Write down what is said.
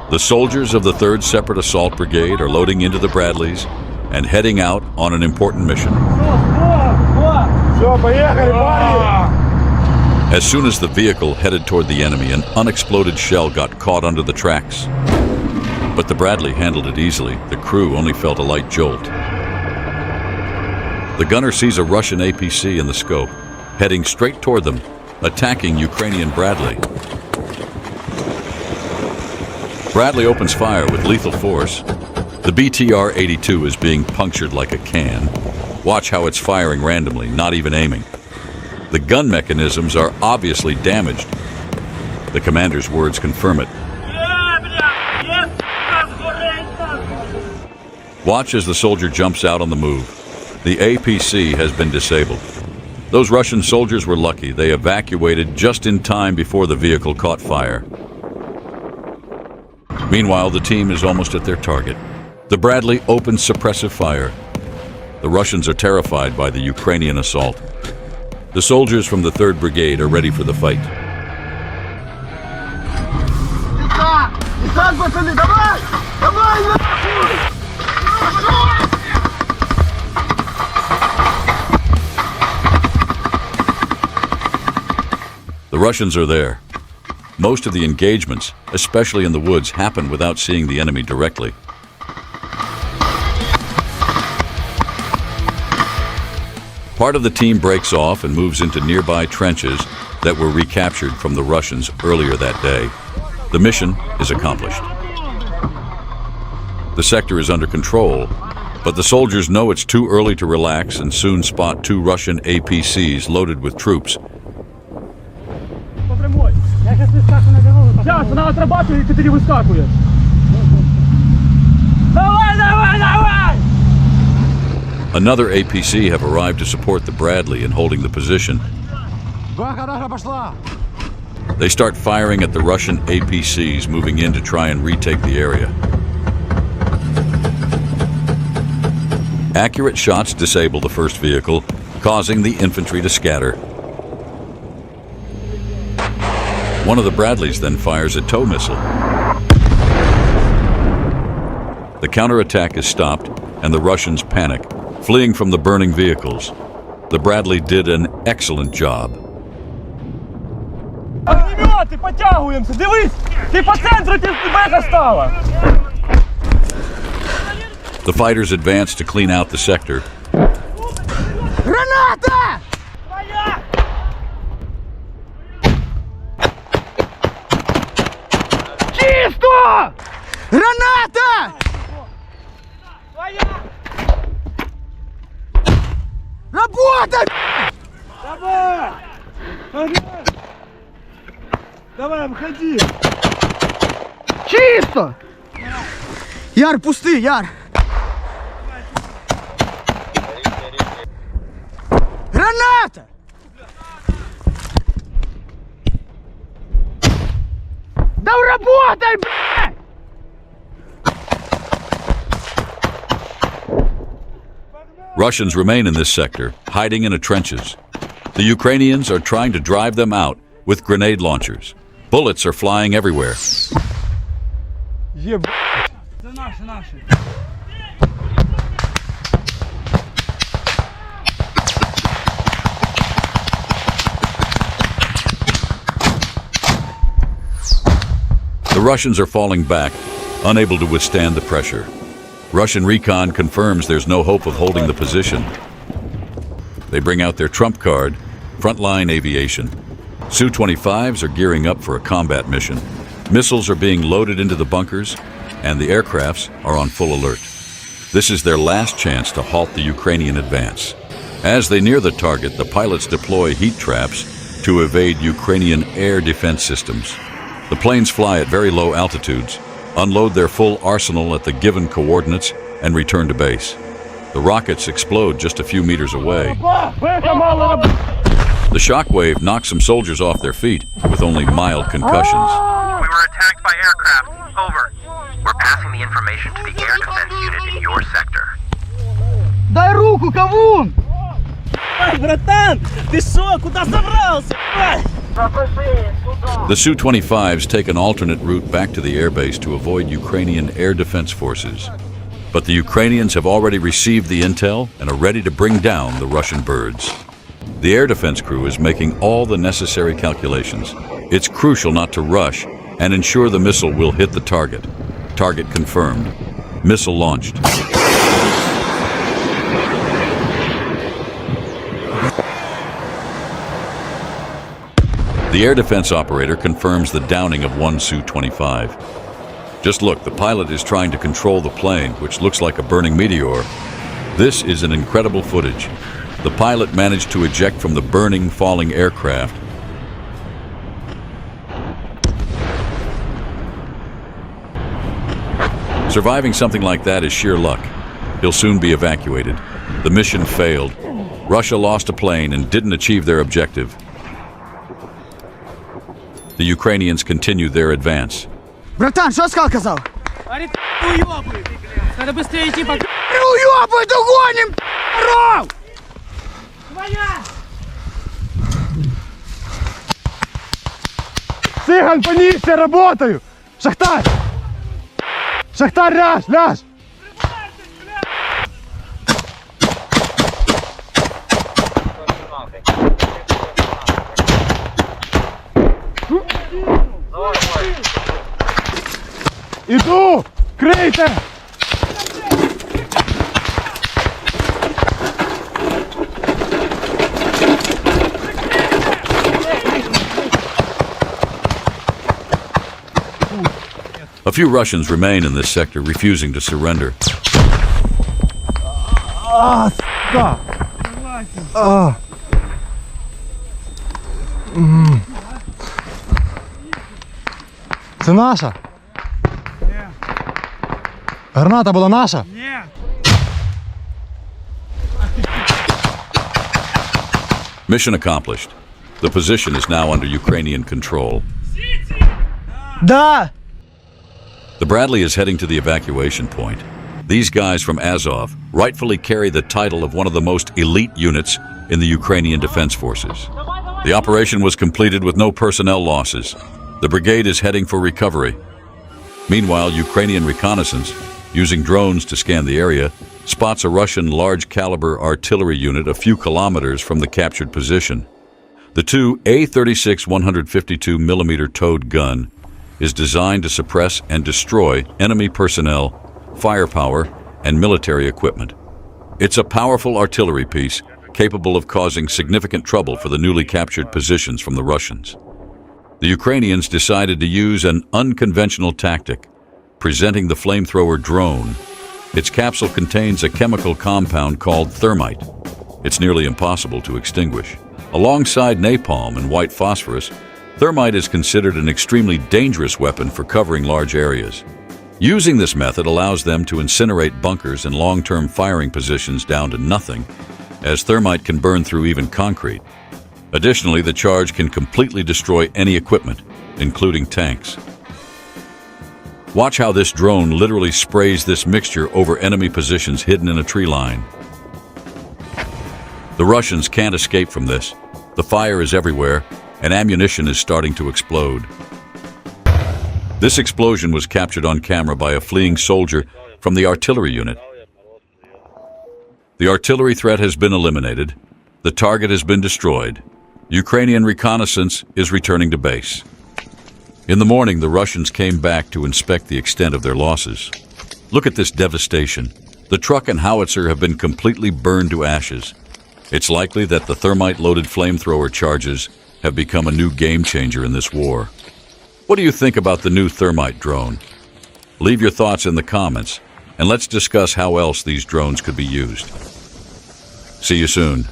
The soldiers of the 3rd Separate Assault Brigade are loading into the Bradleys and heading out on an important mission. As soon as the vehicle headed toward the enemy, an unexploded shell got caught under the tracks. But the Bradley handled it easily. The crew only felt a light jolt. The gunner sees a Russian APC in the scope, heading straight toward them, attacking Ukrainian Bradley. Bradley opens fire with lethal force. The BTR-82 is being punctured like a can. Watch how it's firing randomly, not even aiming. The gun mechanisms are obviously damaged. The commander's words confirm it. Watch as the soldier jumps out on the move. The APC has been disabled. Those Russian soldiers were lucky. They evacuated just in time before the vehicle caught fire. Meanwhile, the team is almost at their target. The Bradley opens suppressive fire. The Russians are terrified by the Ukrainian assault. The soldiers from the 3rd Brigade are ready for the fight. The Russians are there. Most of the engagements, especially in the woods, happen without seeing the enemy directly. Part of the team breaks off and moves into nearby trenches that were recaptured from the Russians earlier that day. The mission is accomplished. The sector is under control, but the soldiers know it's too early to relax and soon spot 2 Russian APCs loaded with troops. Another APC have arrived to support the Bradley in holding the position. They start firing at the Russian APCs moving in to try and retake the area. Accurate shots disable the first vehicle, causing the infantry to scatter. One of the Bradleys then fires a tow missile. The counterattack is stopped and the Russians panic, fleeing from the burning vehicles. The Bradley did an excellent job. The fighters advance to clean out the sector. Granata! Чисто! Граната! Работай! Давай! Давай, выходи! Чисто! Яр, пусты, Яр! Граната! Да работай, блядь! Russians remain in this sector, hiding in the trenches. The Ukrainians are trying to drive them out with grenade launchers. Bullets are flying everywhere. The Russians are falling back, unable to withstand the pressure. Russian recon confirms there's no hope of holding the position. They bring out their trump card, frontline aviation. Su-25s are gearing up for a combat mission. Missiles are being loaded into the bunkers, and the aircrafts are on full alert. This is their last chance to halt the Ukrainian advance. As they near the target, the pilots deploy heat traps to evade Ukrainian air defense systems. The planes fly at very low altitudes, unload their full arsenal at the given coordinates, and return to base. The rockets explode just a few meters away. The shockwave knocks some soldiers off their feet with only mild concussions. We were attacked by aircraft. Over. We're passing the information to the air defense unit in your sector. Дай руку, кавун! Ай, братан, ты шо, куда собрался? The Su-25s take an alternate route back to the airbase to avoid Ukrainian air defense forces. But the Ukrainians have already received the intel and are ready to bring down the Russian birds. The air defense crew is making all the necessary calculations. It's crucial not to rush and ensure the missile will hit the target. Target confirmed. Missile launched. The air defense operator confirms the downing of one Su-25. Just look, the pilot is trying to control the plane, which looks like a burning meteor. This is an incredible footage. The pilot managed to eject from the burning, falling aircraft. Surviving something like that is sheer luck. He'll soon be evacuated. The mission failed. Russia lost a plane and didn't achieve their objective. The Ukrainians continue their advance. Братан, що Скал казав? Говорит, уёбывай. Надо быстрее идти, пока... Уйобуй, догоним, ров! Твоя! Цыган, понизься, работаю! Шахтарь! Шахтарь, ляж, ляж! Иду! Крейте! A few Russians remain in this sector, refusing to surrender. Сука! Це наша? Граната була наша? Нет! Mission accomplished. The position is now under Ukrainian control. Да! The Bradley is heading to the evacuation point. These guys from Azov rightfully carry the title of one of the most elite units in the Ukrainian Defense Forces. The operation was completed with no personnel losses. The brigade is heading for recovery. Meanwhile, Ukrainian reconnaissance, using drones to scan the area, spots a Russian large-caliber artillery unit a few kilometers from the captured position. The two A-36 152mm towed gun is designed to suppress and destroy enemy personnel, firepower, and military equipment. It's a powerful artillery piece capable of causing significant trouble for the newly captured positions from the Russians. The Ukrainians decided to use an unconventional tactic, presenting the flamethrower drone. Its capsule contains a chemical compound called thermite. It's nearly impossible to extinguish. Alongside napalm and white phosphorus, thermite is considered an extremely dangerous weapon for covering large areas. Using this method allows them to incinerate bunkers and long-term firing positions down to nothing, as thermite can burn through even concrete. Additionally, the charge can completely destroy any equipment, including tanks. Watch how this drone literally sprays this mixture over enemy positions hidden in a tree line. The Russians can't escape from this. The fire is everywhere, and ammunition is starting to explode. This explosion was captured on camera by a fleeing soldier from the artillery unit. The artillery threat has been eliminated. The target has been destroyed. Ukrainian reconnaissance is returning to base. In the morning, the Russians came back to inspect the extent of their losses. Look at this devastation. The truck and howitzer have been completely burned to ashes. It's likely that the thermite-loaded flamethrower charges have become a new game-changer in this war. What do you think about the new thermite drone? Leave your thoughts in the comments, and let's discuss how else these drones could be used. See you soon.